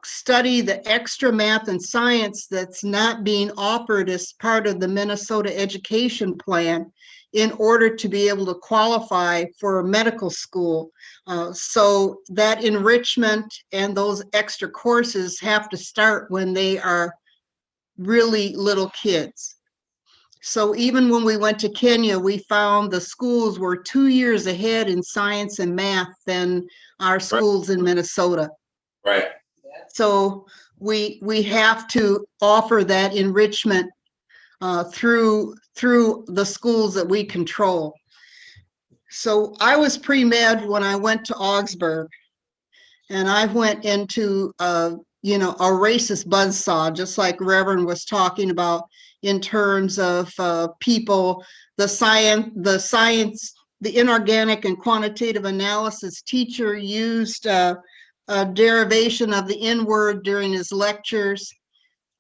study the extra math and science that's not being offered as part of the Minnesota education plan in order to be able to qualify for medical school. So that enrichment and those extra courses have to start when they are really little kids. So even when we went to Kenya, we found the schools were 2 years ahead in science and math than our schools in Minnesota. Right. So we have to offer that enrichment through the schools that we control. So I was pre-med when I went to Augsburg, and I went into a racist buzzsaw, just like Reverend was talking about, in terms of people, the science, the inorganic and quantitative analysis teacher used a derivation of the N-word during his lectures,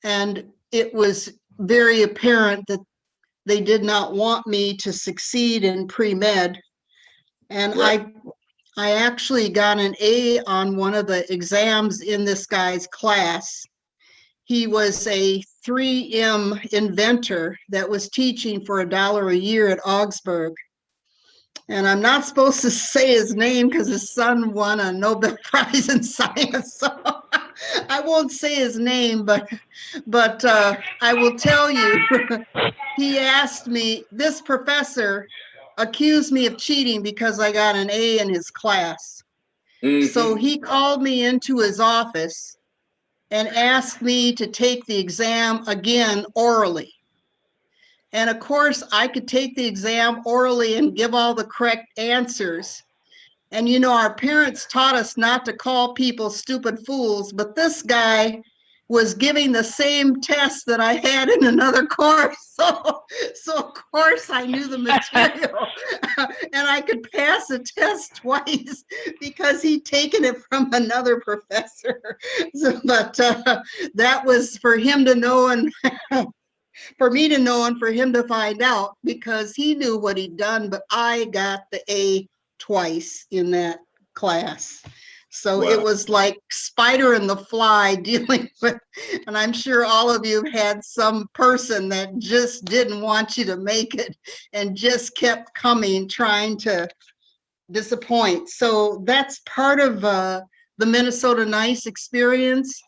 and it was very apparent that they did not want me to succeed in pre-med. And right. I actually got an A on one of the exams in this guy's class. He was a 3M inventor that was teaching for $1 a year at Augsburg. And I'm not supposed to say his name because his son won a Nobel Prize in Science. So I won't say his name, but I will tell you, he asked me, this professor accused me of cheating because I got an A in his class. Mm-hmm. So he called me into his office and asked me to take the exam again orally. And of course, I could take the exam orally and give all the correct answers. And our parents taught us not to call people stupid fools, but this guy was giving the same test that I had in another course. So of course I knew the material and I could pass the test twice because he'd taken it from another professor. So, but that was for him to know and for me to know and for him to find out, because he knew what he'd done, but I got the A twice in that class. So Wow. It was like spider and the fly dealing with, and I'm sure all of you had some person that just didn't want you to make it and just kept coming, trying to disappoint. So that's part of the Minnesota Nice experience,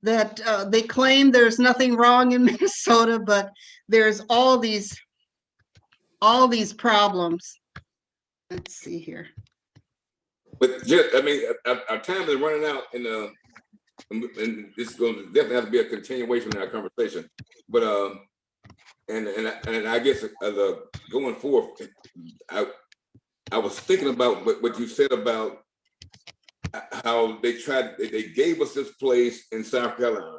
that they claim there's nothing wrong in Minnesota, but there's all these problems. Let's see here. But just, I mean, our time is running out, and this is going to definitely have to be a continuation of our conversation. But and I guess going forth, I was thinking about what you said about how they gave us this place in South Carolina.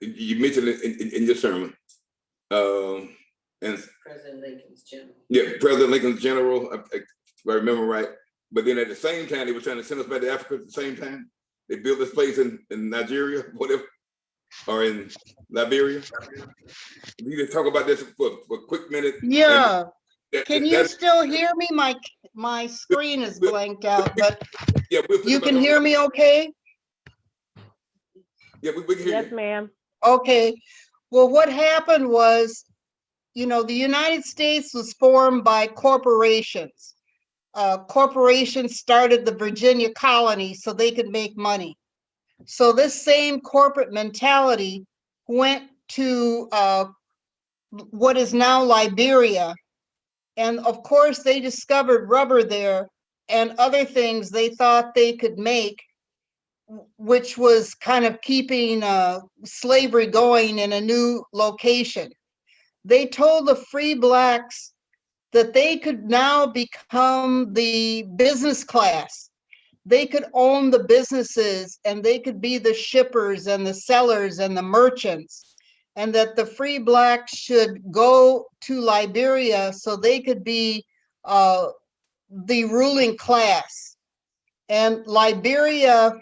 You mentioned it in your sermon, and President Lincoln's general. Yeah, President Lincoln's general, if I remember right. But then at the same time, they were trying to send us back to Africa at the same time. They built this place in Nigeria, whatever, or in Liberia. We need to talk about this for a quick minute. Yeah. Can you still hear me? My screen is blanked out, but yeah, you can hear me okay? Yeah, we can hear you. Yes, ma'am. Okay. Well, what happened was, the United States was formed by corporations. Corporations started the Virginia colony so they could make money. So this same corporate mentality went to what is now Liberia. And of course, they discovered rubber there and other things they thought they could make, which was kind of keeping slavery going in a new location. They told the free blacks that they could now become the business class. They could own the businesses and they could be the shippers and the sellers and the merchants, and that the free blacks should go to Liberia so they could be the ruling class. And Liberia,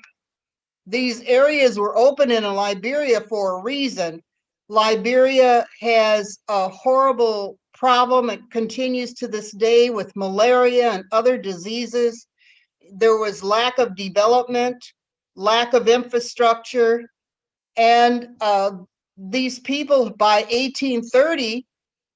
these areas were open in Liberia for a reason. Liberia has a horrible problem. It continues to this day with malaria and other diseases. There was lack of development, lack of infrastructure, and these people by 1830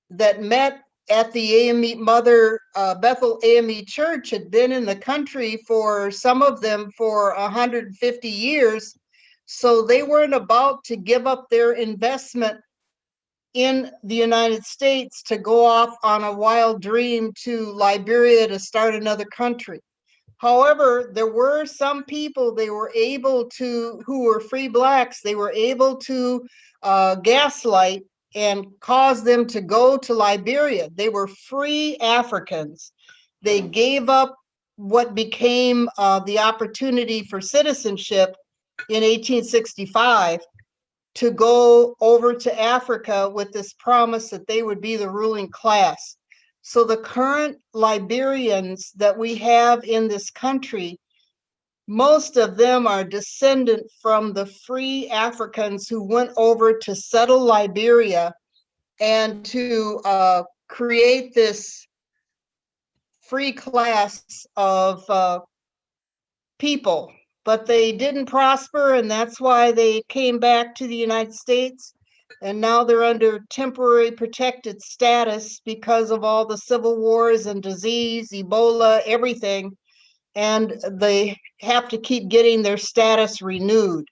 that met at the AME Mother Bethel AME Church had been in the country for some of them for 150 years. So they weren't about to give up their investment in the United States to go off on a wild dream to Liberia to start another country. However, there were some people they were able to, who were free blacks, they were able to gaslight and cause them to go to Liberia. They were free Africans. They gave up what became the opportunity for citizenship in 1865 to go over to Africa with this promise that they would be the ruling class. So the current Liberians that we have in this country, most of them are descendant from the free Africans who went over to settle Liberia and to create this free class of people. But they didn't prosper, and that's why they came back to the United States. And now they're under temporary protected status because of all the civil wars and disease, Ebola, everything. And they have to keep getting their status renewed.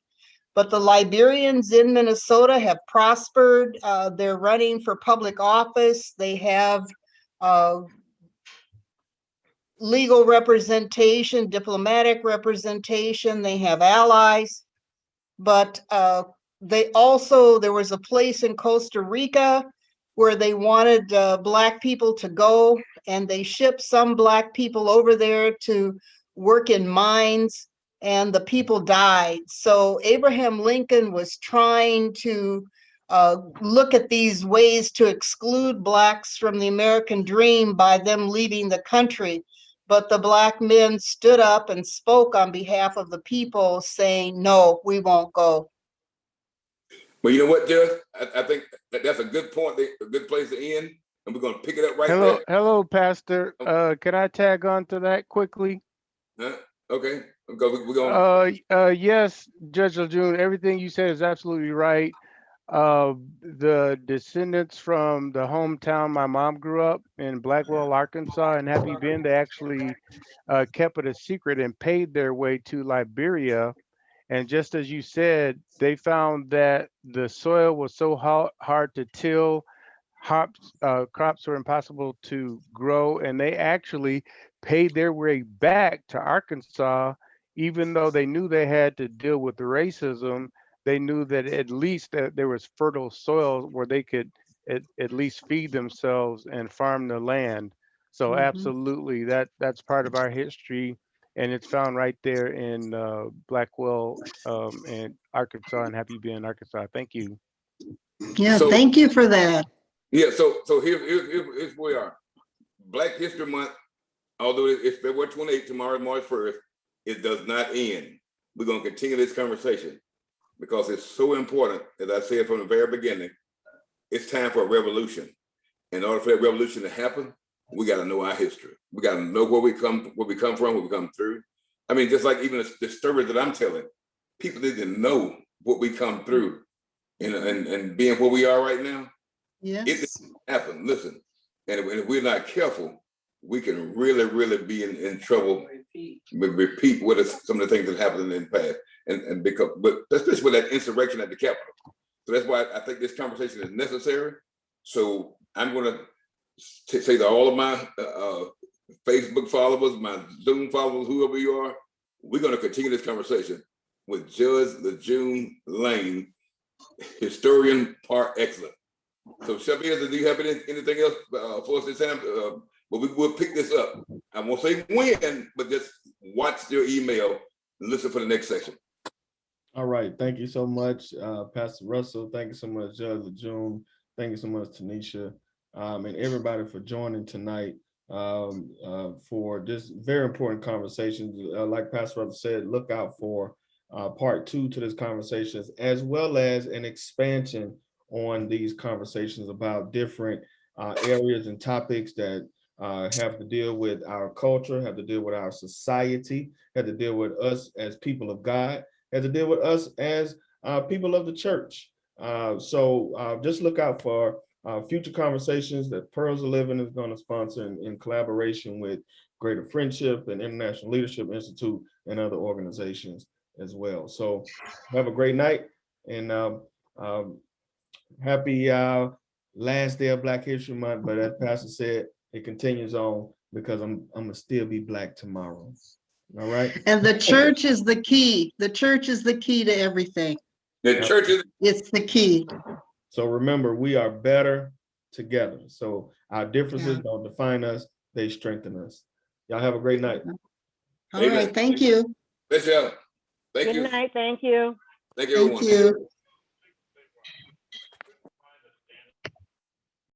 But the Liberians in Minnesota have prospered. They're running for public office. They have legal representation, diplomatic representation. They have allies. But they also, there was a place in Costa Rica where they wanted Black people to go, and they shipped some Black people over there to work in mines. and the people died. So Abraham Lincoln was trying to look at these ways to exclude Blacks from the American dream by them leaving the country. But the Black men stood up and spoke on behalf of the people, saying, no, we won't go. Well, you know what, Judge? I think that's a good point, a good place to end, and we're going to pick it up right there. Hello, Pastor. Can I tag on to that quickly? Huh? Okay, we're going. Yes, Judge Lajune, everything you said is absolutely right. The descendants from the hometown my mom grew up in, Blackwell, Arkansas, and Happy Bend, they actually kept it a secret and paid their way to Liberia. And just as you said, they found that the soil was so hard to till, crops were impossible to grow, and they actually paid their way back to Arkansas, even though they knew they had to deal with the racism. They knew that at least that there was fertile soil where they could at least feed themselves and farm the land. So absolutely, that's part of our history, and it's found right there in Blackwell and Arkansas and Happy Bend, Arkansas. Thank you. Yeah, So, thank you for that. Yeah, so here's where we are. Black History Month, although it's February 28th, tomorrow, March 1st, it does not end. We're going to continue this conversation because it's so important. As I said from the very beginning, it's time for a revolution. In order for that revolution to happen, we got to know our history. We got to know where we come from, where we come through. I mean, just like even the stories that I'm telling, people need to know what we come through and being where we are right now. Yes. It didn't happen. Listen, and if we're not careful, we can really be in trouble. Repeat what is some of the things that happened in the past, and because, but especially with that insurrection at the Capitol. So that's why I think this conversation is necessary. So I'm going to say to all of my Facebook followers, my Zoom followers, whoever you are, we're going to continue this conversation with Judge Lajune Lange, historian par excellence. So, Shabir, do you have anything else for us this time? But we'll pick this up. I won't say when, but just watch your email and listen for the next session. All right. Thank you so much, Pastor Russell. Thank you so much, Judge Lajune. Thank you so much, Tanisha, and everybody for joining tonight for this very important conversation. Like Pastor Russell said, look out for part 2 to this conversation, as well as an expansion on these conversations about different areas and topics that have to deal with our culture, have to deal with our society, have to deal with us as people of God, have to deal with us as people of the church. So just look out for future conversations that Pearls of Living is going to sponsor in collaboration with Greater Friendship and International Leadership Institute and other organizations as well. So have a great night, and happy last day of Black History Month. But as Pastor said, it continues on because I'm gonna still be Black tomorrow. All right. And the church is the key. The church is the key to everything. The church is. It's the key. So remember, we are better together. So our differences don't define us; they strengthen us. Y'all have a great night. All right. Thank you. Thank you. Good night. Thank you. Thank you, everyone. Thank you.